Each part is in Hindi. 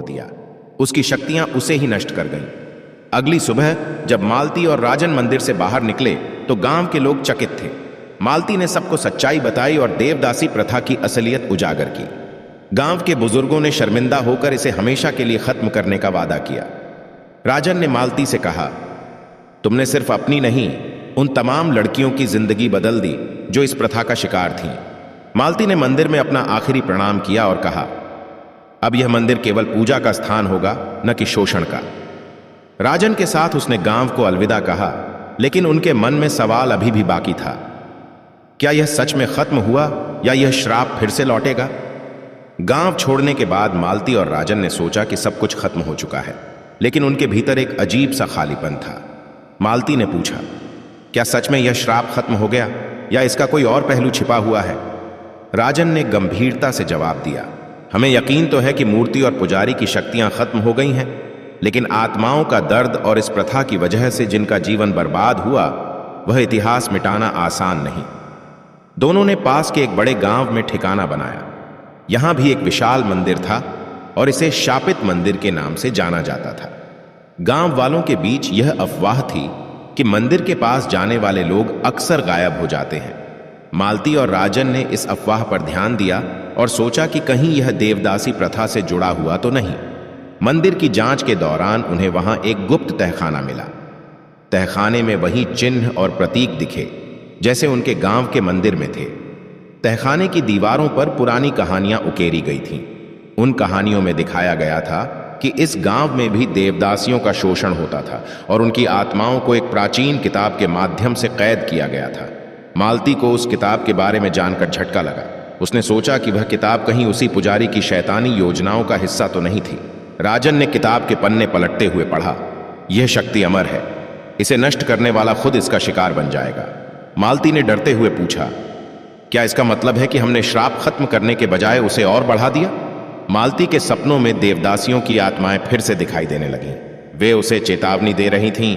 तोड़ दिया। उसकी शक्तियां उसे ही नष्ट कर गईं। अगली सुबह जब मालती और राजन मंदिर से बाहर निकले तो गांव के लोग चकित थे। मालती ने सबको सच्चाई बताई और देवदासी प्रथा की असलियत उजागर की। गांव के बुजुर्गों ने शर्मिंदा होकर इसे हमेशा के लिए खत्म करने का वादा किया। राजन ने मालती से कहा, तुमने सिर्फ अपनी नहीं, उन तमाम लड़कियों की जिंदगी बदल दी जो इस प्रथा का शिकार थीं। मालती ने मंदिर में अपना आखिरी प्रणाम किया और कहा, अब यह मंदिर केवल पूजा का स्थान होगा, न कि शोषण का। राजन के साथ उसने गांव को अलविदा कहा, लेकिन उनके मन में सवाल अभी भी बाकी था। क्या यह सच में खत्म हुआ या यह श्राप फिर से लौटेगा? गांव छोड़ने के बाद मालती और राजन ने सोचा कि सब कुछ खत्म हो चुका है, लेकिन उनके भीतर एक अजीब सा खालीपन था। मालती ने पूछा, क्या सच में यह श्राप खत्म हो गया या इसका कोई और पहलू छिपा हुआ है? राजन ने गंभीरता से जवाब दिया, हमें यकीन तो है कि मूर्ति और पुजारी की शक्तियां खत्म हो गई हैं, लेकिन आत्माओं का दर्द और इस प्रथा की वजह से जिनका जीवन बर्बाद हुआ, वह इतिहास मिटाना आसान नहीं। दोनों ने पास के एक बड़े गांव में ठिकाना बनाया। यहां भी एक विशाल मंदिर था और इसे शापित मंदिर के नाम से जाना जाता था। गांव वालों के बीच यह अफवाह थी कि मंदिर के पास जाने वाले लोग अक्सर गायब हो जाते हैं। मालती और राजन ने इस अफवाह पर ध्यान दिया और सोचा कि कहीं यह देवदासी प्रथा से जुड़ा हुआ तो नहीं। मंदिर की जांच के दौरान उन्हें वहां एक गुप्त तहखाना मिला। तहखाने में वही चिन्ह और प्रतीक दिखे जैसे उनके गांव के मंदिर में थे। तहखाने की दीवारों पर पुरानी कहानियां उकेरी गई थीं। उन कहानियों में दिखाया गया था कि इस गांव में भी देवदासियों का शोषण होता था और उनकी आत्माओं को एक प्राचीन किताब के माध्यम से कैद किया गया था। मालती को उस किताब के बारे में जानकर झटका लगा। उसने सोचा कि वह किताब कहीं उसी पुजारी की शैतानी योजनाओं का हिस्सा तो नहीं थी। राजन ने किताब के पन्ने पलटते हुए पढ़ा, यह शक्ति अमर है, इसे नष्ट करने वाला खुद इसका शिकार बन जाएगा। मालती ने डरते हुए पूछा, क्या इसका मतलब है कि हमने श्राप खत्म करने के बजाय उसे और बढ़ा दिया? मालती के सपनों में देवदासियों की आत्माएं फिर से दिखाई देने लगीं। वे उसे चेतावनी दे रही थीं,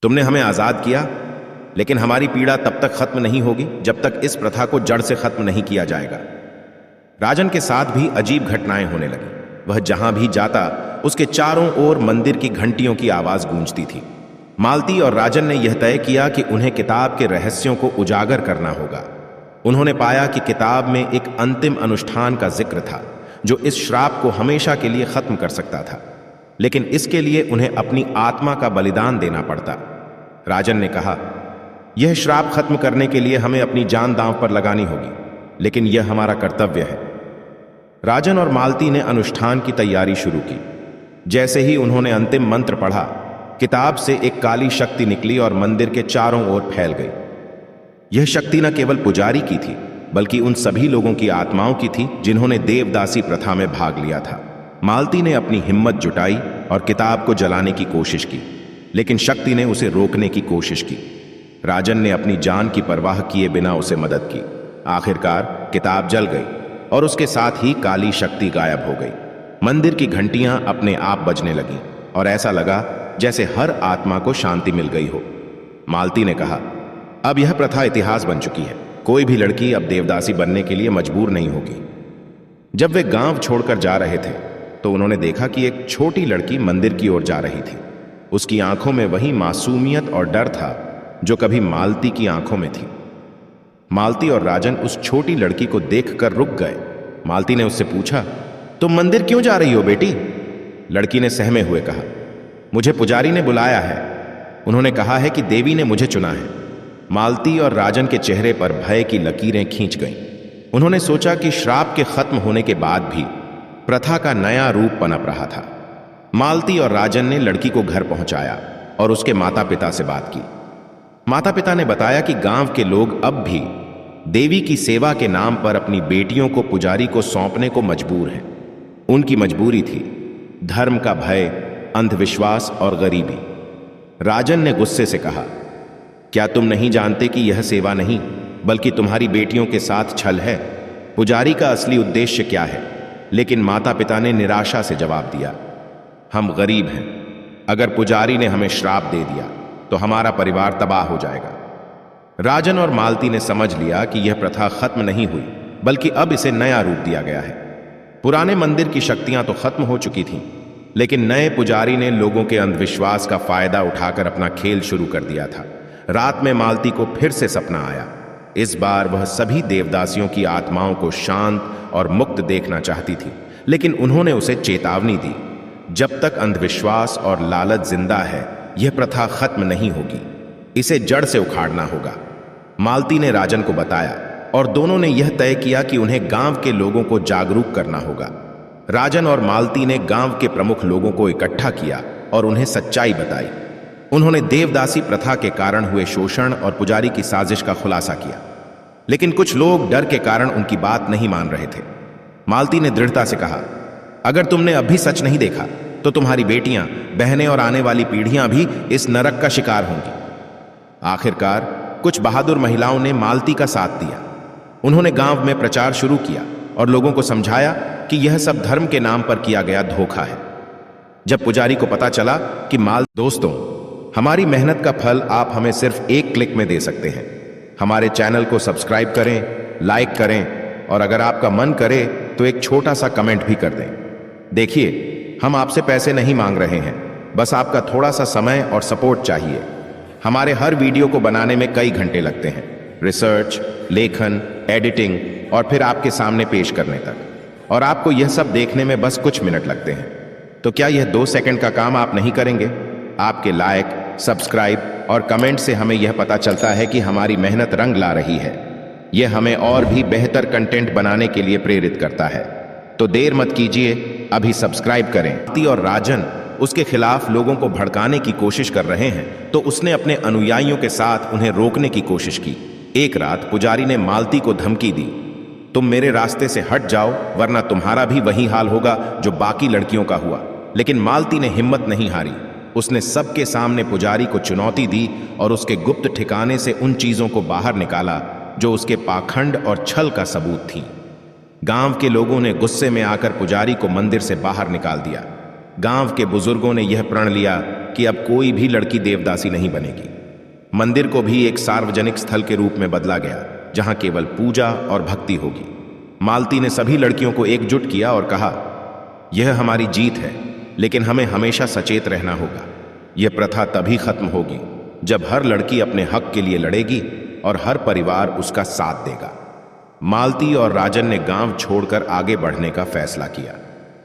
तुमने हमें आजाद किया, लेकिन हमारी पीड़ा तब तक खत्म नहीं होगी जब तक इस प्रथा को जड़ से खत्म नहीं किया जाएगा। राजन के साथ भी अजीब घटनाएं होने लगी। वह जहां भी जाता उसके चारों ओर मंदिर की घंटियों की आवाज गूंजती थी। मालती और राजन ने यह तय किया कि उन्हें किताब के रहस्यों को उजागर करना होगा। उन्होंने पाया कि किताब में एक अंतिम अनुष्ठान का जिक्र था जो इस श्राप को हमेशा के लिए खत्म कर सकता था, लेकिन इसके लिए उन्हें अपनी आत्मा का बलिदान देना पड़ता। राजन ने कहा, यह श्राप खत्म करने के लिए हमें अपनी जान दांव पर लगानी होगी, लेकिन यह हमारा कर्तव्य है। राजन और मालती ने अनुष्ठान की तैयारी शुरू की। जैसे ही उन्होंने अंतिम मंत्र पढ़ा, किताब से एक काली शक्ति निकली और मंदिर के चारों ओर फैल गई। यह शक्ति न केवल पुजारी की थी, बल्कि उन सभी लोगों की आत्माओं की थी जिन्होंने देवदासी प्रथा में भाग लिया था। मालती ने अपनी हिम्मत जुटाई और किताब को जलाने की कोशिश की, लेकिन शक्ति ने उसे रोकने की कोशिश की। राजन ने अपनी जान की परवाह किए बिना उसे मदद की। आखिरकार किताब जल गई और उसके साथ ही काली शक्ति गायब हो गई। मंदिर की घंटियां अपने आप बजने लगीं और ऐसा लगा जैसे हर आत्मा को शांति मिल गई हो। मालती ने कहा, अब यह प्रथा इतिहास बन चुकी है। कोई भी लड़की अब देवदासी बनने के लिए मजबूर नहीं होगी। जब वे गांव छोड़कर जा रहे थे तो उन्होंने देखा कि एक छोटी लड़की मंदिर की ओर जा रही थी। उसकी आंखों में वही मासूमियत और डर था जो कभी मालती की आंखों में थी। मालती और राजन उस छोटी लड़की को देखकर रुक गए। मालती ने उससे पूछा, तुम मंदिर क्यों जा रही हो बेटी? लड़की ने सहमे हुए कहा, मुझे पुजारी ने बुलाया है। उन्होंने कहा है कि देवी ने मुझे चुना है। मालती और राजन के चेहरे पर भय की लकीरें खींच गईं। उन्होंने सोचा कि श्राप के खत्म होने के बाद भी प्रथा का नया रूप पनप रहा था। मालती और राजन ने लड़की को घर पहुंचाया और उसके माता पिता से बात की। माता पिता ने बताया कि गांव के लोग अब भी देवी की सेवा के नाम पर अपनी बेटियों को पुजारी को सौंपने को मजबूर हैं। उनकी मजबूरी थी धर्म का भय, अंधविश्वास और गरीबी। राजन ने गुस्से से कहा, क्या तुम नहीं जानते कि यह सेवा नहीं बल्कि तुम्हारी बेटियों के साथ छल है? पुजारी का असली उद्देश्य क्या है? लेकिन माता पिता ने निराशा से जवाब दिया, हम गरीब हैं। अगर पुजारी ने हमें श्राप दे दिया तो हमारा परिवार तबाह हो जाएगा। राजन और मालती ने समझ लिया कि यह प्रथा खत्म नहीं हुई, बल्कि अब इसे नया रूप दिया गया है। पुराने मंदिर की शक्तियां तो खत्म हो चुकी थीं, लेकिन नए पुजारी ने लोगों के अंधविश्वास का फायदा उठाकर अपना खेल शुरू कर दिया था। रात में मालती को फिर से सपना आया। इस बार वह सभी देवदासियों की आत्माओं को शांत और मुक्त देखना चाहती थी, लेकिन उन्होंने उसे चेतावनी दी, जब तक अंधविश्वास और लालच जिंदा है यह प्रथा खत्म नहीं होगी, इसे जड़ से उखाड़ना होगा। मालती ने राजन को बताया और दोनों ने यह तय किया कि उन्हें गांव के लोगों को जागरूक करना होगा। राजन और मालती ने गांव के प्रमुख लोगों को इकट्ठा किया और उन्हें सच्चाई बताई। उन्होंने देवदासी प्रथा के कारण हुए शोषण और पुजारी की साजिश का खुलासा किया, लेकिन कुछ लोग डर के कारण उनकी बात नहीं मान रहे थे। मालती ने दृढ़ता से कहा, अगर तुमने अभी सच नहीं देखा तो तुम्हारी बेटियां, बहनें और आने वाली पीढ़ियां भी इस नरक का शिकार होंगी। आखिरकार कुछ बहादुर महिलाओं ने मालती का साथ दिया। उन्होंने गांव में प्रचार शुरू किया और लोगों को समझाया कि यह सब धर्म के नाम पर किया गया धोखा है। जब पुजारी को पता चला कि दोस्तों, हमारी मेहनत का फल आप हमें सिर्फ एक क्लिक में दे सकते हैं। हमारे चैनल को सब्सक्राइब करें, लाइक करें और अगर आपका मन करे तो एक छोटा सा कमेंट भी कर दें। देखिए, हम आपसे पैसे नहीं मांग रहे हैं, बस आपका थोड़ा सा समय और सपोर्ट चाहिए। हमारे हर वीडियो को बनाने में कई घंटे लगते हैं, रिसर्च, लेखन, एडिटिंग और फिर आपके सामने पेश करने तक, और आपको यह सब देखने में बस कुछ मिनट लगते हैं। तो क्या यह 2 सेकंड का काम आप नहीं करेंगे? आपके लाइक, सब्सक्राइब और कमेंट से हमें यह पता चलता है कि हमारी मेहनत रंग ला रही है। यह हमें और भी बेहतर कंटेंट बनाने के लिए प्रेरित करता है। तो देर मत कीजिए, अभी सब्सक्राइब करें। मालती और राजन उसके खिलाफ लोगों को भड़काने की कोशिश कर रहे हैं, तो उसने अपने अनुयायियों के साथ उन्हें रोकने की कोशिश की। एक रात पुजारी ने मालती को धमकी दी, तुम मेरे रास्ते से हट जाओ वरना तुम्हारा भी वही हाल होगा जो बाकी लड़कियों का हुआ। लेकिन मालती ने हिम्मत नहीं हारी। उसने सबके सामने पुजारी को चुनौती दी और उसके गुप्त ठिकाने से उन चीजों को बाहर निकाला जो उसके पाखंड और छल का सबूत थी। गांव के लोगों ने गुस्से में आकर पुजारी को मंदिर से बाहर निकाल दिया। गांव के बुजुर्गों ने यह प्रण लिया कि अब कोई भी लड़की देवदासी नहीं बनेगी। मंदिर को भी एक सार्वजनिक स्थल के रूप में बदला गया, जहां केवल पूजा और भक्ति होगी। मालती ने सभी लड़कियों को एकजुट किया और कहा, यह हमारी जीत है, लेकिन हमें हमेशा सचेत रहना होगा। यह प्रथा तभी खत्म होगी जब हर लड़की अपने हक के लिए लड़ेगी और हर परिवार उसका साथ देगा। मालती और राजन ने गांव छोड़कर आगे बढ़ने का फैसला किया,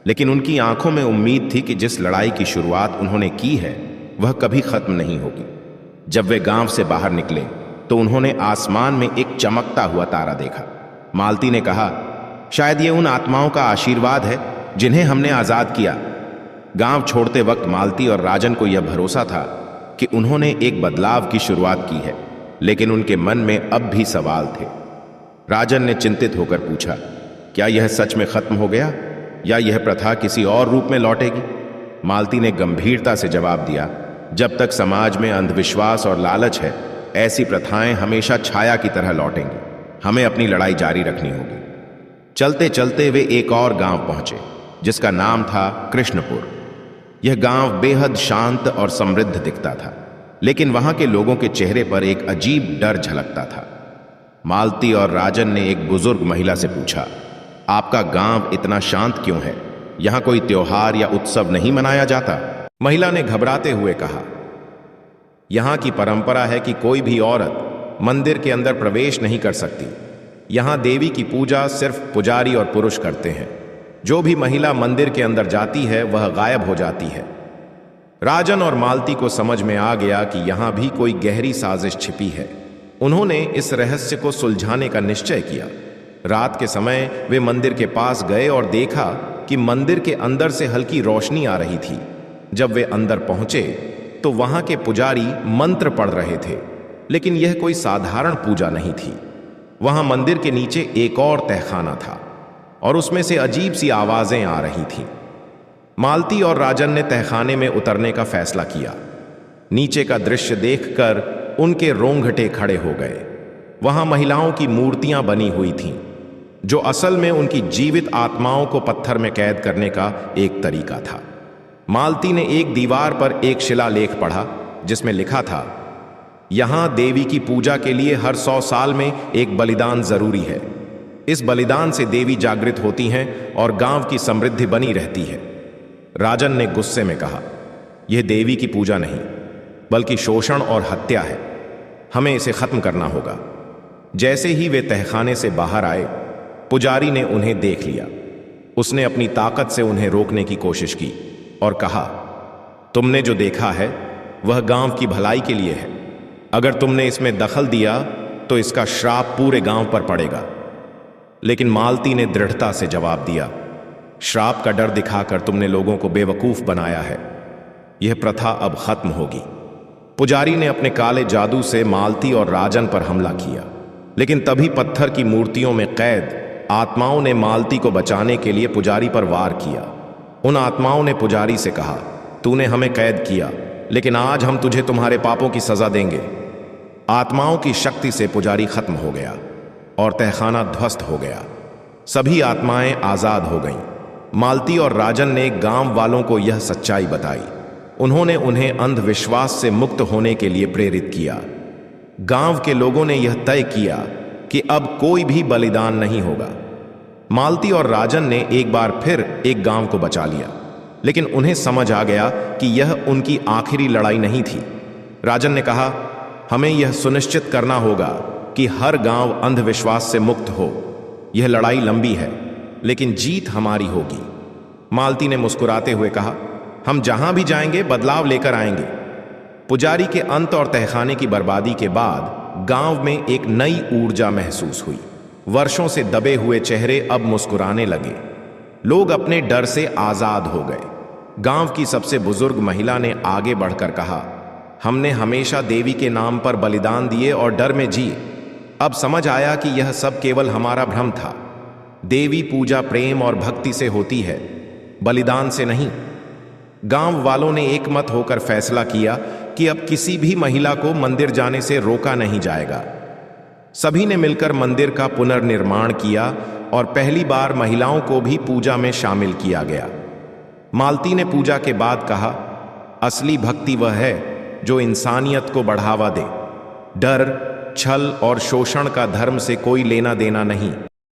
लेकिन उनकी आंखों में उम्मीद थी कि जिस लड़ाई की शुरुआत उन्होंने की है वह कभी खत्म नहीं होगी। जब वे गांव से बाहर निकले तो उन्होंने आसमान में एक चमकता हुआ तारा देखा। मालती ने कहा, शायद ये उन आत्माओं का आशीर्वाद है जिन्हें हमने आजाद किया। गांव छोड़ते वक्त मालती और राजन को यह भरोसा था कि उन्होंने एक बदलाव की शुरुआत की है, लेकिन उनके मन में अब भी सवाल थे। राजन ने चिंतित होकर पूछा, क्या यह सच में खत्म हो गया या यह प्रथा किसी और रूप में लौटेगी? मालती ने गंभीरता से जवाब दिया, जब तक समाज में अंधविश्वास और लालच है, ऐसी प्रथाएं हमेशा छाया की तरह लौटेंगी। हमें अपनी लड़ाई जारी रखनी होगी। चलते चलते वे एक और गांव पहुंचे जिसका नाम था कृष्णपुर। यह गांव बेहद शांत और समृद्ध दिखता था, लेकिन वहां के लोगों के चेहरे पर एक अजीब डर झलकता था। मालती और राजन ने एक बुजुर्ग महिला से पूछा, आपका गांव इतना शांत क्यों है? यहां कोई त्योहार या उत्सव नहीं मनाया जाता? महिला ने घबराते हुए कहा, यहां की परंपरा है कि कोई भी औरत मंदिर के अंदर प्रवेश नहीं कर सकती। यहां देवी की पूजा सिर्फ पुजारी और पुरुष करते हैं। जो भी महिला मंदिर के अंदर जाती है वह गायब हो जाती है। राजन और मालती को समझ में आ गया कि यहां भी कोई गहरी साजिश छिपी है। उन्होंने इस रहस्य को सुलझाने का निश्चय किया। रात के समय वे मंदिर के पास गए और देखा कि मंदिर के अंदर से हल्की रोशनी आ रही थी। जब वे अंदर पहुंचे तो वहां के पुजारी मंत्र पढ़ रहे थे, लेकिन यह कोई साधारण पूजा नहीं थी। वहां मंदिर के नीचे एक और तहखाना था और उसमें से अजीब सी आवाजें आ रही थीं। मालती और राजन ने तहखाने में उतरने का फैसला किया। नीचे का दृश्य देखकर उनके रोंगटे खड़े हो गए। वहां महिलाओं की मूर्तियां बनी हुई थीं, जो असल में उनकी जीवित आत्माओं को पत्थर में कैद करने का एक तरीका था। मालती ने एक दीवार पर एक शिलालेख पढ़ा जिसमें लिखा था, यहां देवी की पूजा के लिए हर 100 साल में एक बलिदान जरूरी है। इस बलिदान से देवी जागृत होती हैं और गांव की समृद्धि बनी रहती है। राजन ने गुस्से में कहा, यह देवी की पूजा नहीं बल्कि शोषण और हत्या है। हमें इसे खत्म करना होगा। जैसे ही वे तहखाने से बाहर आए, पुजारी ने उन्हें देख लिया। उसने अपनी ताकत से उन्हें रोकने की कोशिश की और कहा, तुमने जो देखा है वह गांव की भलाई के लिए है। अगर तुमने इसमें दखल दिया तो इसका श्राप पूरे गांव पर पड़ेगा। लेकिन मालती ने दृढ़ता से जवाब दिया, श्राप का डर दिखाकर तुमने लोगों को बेवकूफ बनाया है। यह प्रथा अब खत्म होगी। पुजारी ने अपने काले जादू से मालती और राजन पर हमला किया, लेकिन तभी पत्थर की मूर्तियों में कैद आत्माओं ने मालती को बचाने के लिए पुजारी पर वार किया। उन आत्माओं ने पुजारी से कहा, तूने हमें कैद किया, लेकिन आज हम तुझे तुम्हारे पापों की सजा देंगे। आत्माओं की शक्ति से पुजारी खत्म हो गया और तहखाना ध्वस्त हो गया। सभी आत्माएं आजाद हो गईं। मालती और राजन ने गांव वालों को यह सच्चाई बताई। उन्होंने उन्हें अंधविश्वास से मुक्त होने के लिए प्रेरित किया। गांव के लोगों ने यह तय किया कि अब कोई भी बलिदान नहीं होगा। मालती और राजन ने एक बार फिर एक गांव को बचा लिया, लेकिन उन्हें समझ आ गया कि यह उनकी आखिरी लड़ाई नहीं थी। राजन ने कहा, हमें यह सुनिश्चित करना होगा कि हर गांव अंधविश्वास से मुक्त हो। यह लड़ाई लंबी है, लेकिन जीत हमारी होगी। मालती ने मुस्कुराते हुए कहा, हम जहां भी जाएंगे बदलाव लेकर आएंगे। पुजारी के अंत और तहखाने की बर्बादी के बाद गांव में एक नई ऊर्जा महसूस हुई। वर्षों से दबे हुए चेहरे अब मुस्कुराने लगे। लोग अपने डर से आजाद हो गए। गांव की सबसे बुजुर्ग महिला ने आगे बढ़कर कहा, हमने हमेशा देवी के नाम पर बलिदान दिए और डर में जिए। अब समझ आया कि यह सब केवल हमारा भ्रम था। देवी पूजा प्रेम और भक्ति से होती है, बलिदान से नहीं। गांव वालों ने एकमत होकर फैसला किया कि अब किसी भी महिला को मंदिर जाने से रोका नहीं जाएगा। सभी ने मिलकर मंदिर का पुनर्निर्माण किया और पहली बार महिलाओं को भी पूजा में शामिल किया गया। मालती ने पूजा के बाद कहा, असली भक्ति वह है जो इंसानियत को बढ़ावा दे। डर, छल और शोषण का धर्म से कोई लेना देना नहीं।